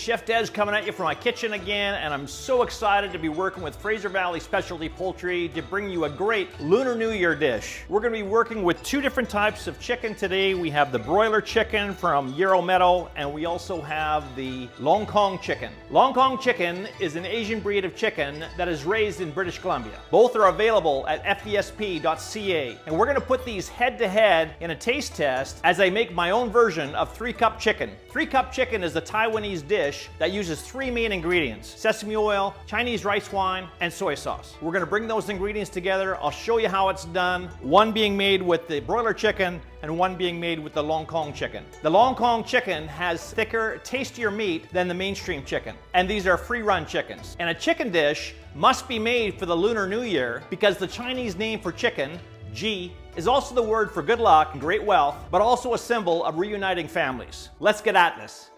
Chef Des coming at you from my kitchen again, and I'm so excited to be working with Fraser Valley Specialty Poultry to bring you a great Lunar New Year dish. We're going to be working with two different types of chicken today. We have the broiler chicken from Yarrow Meadow, and we also have the Loong chicken. Loong chicken is an Asian breed of chicken that is raised in British Columbia. Both are available at fvsp.ca, and we're going to put these head to head in a taste test as I make my own version of 3-cup chicken. 3-cup chicken is a Taiwanese dish that uses 3 main ingredients: sesame oil, Chinese rice wine, and soy sauce. We're going to bring those ingredients together. I'll show you how it's done, one being made with the broiler chicken and one being made with the Loong chicken. The Loong chicken has thicker, tastier meat than the mainstream chicken, and these are free-run chickens. And a chicken dish must be made for the Lunar New Year because the Chinese name for chicken, Ji, is also the word for good luck and great wealth, but also a symbol of reuniting families. Let's get at this.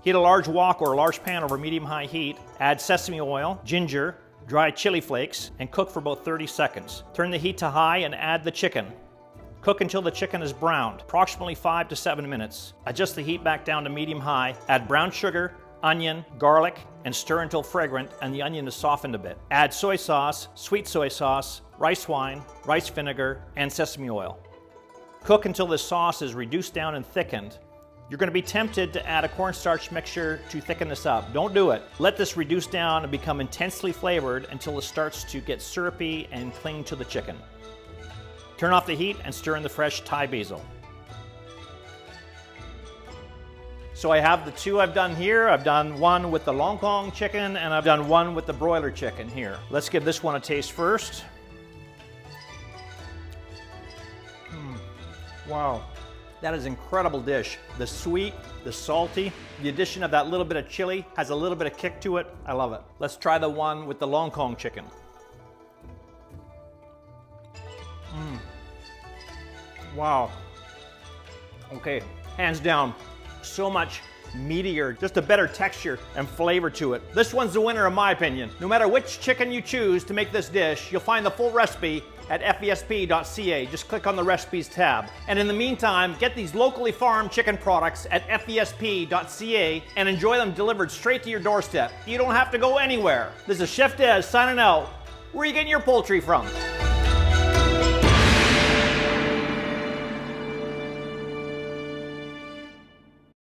Heat a large wok or a large pan over medium-high heat. Add sesame oil, ginger, dry chili flakes, and cook for about 30 seconds. Turn the heat to high and add the chicken. Cook until the chicken is browned, approximately 5 to 7 minutes. Adjust the heat back down to medium-high. Add brown sugar, onion, garlic, and stir until fragrant and the onion is softened a bit. Add soy sauce, sweet soy sauce, rice wine, rice vinegar, and sesame oil. Cook until the sauce is reduced down and thickened. You're going to be tempted to add a cornstarch mixture to thicken this up. Don't do it. Let this reduce down and become intensely flavored until it starts to get syrupy and cling to the chicken. Turn off the heat and stir in the fresh Thai basil. So I have the two I've done here. I've done one with the Loong chicken and I've done one with the broiler chicken here. Let's give this one a taste first. Wow, that is an incredible dish. The sweet, the salty, the addition of that little bit of chili has a little bit of kick to it. I love it. Let's try the one with the Loong chicken. Wow. Okay, hands down, so much meatier, just a better texture and flavor to it. This one's the winner in my opinion. No matter which chicken you choose to make this dish, you'll find the full recipe at fvsp.ca. Just click on the recipes tab. And in the meantime, get these locally farmed chicken products at fvsp.ca and enjoy them delivered straight to your doorstep. You don't have to go anywhere. This is Chef Des signing out. Where are you getting your poultry from?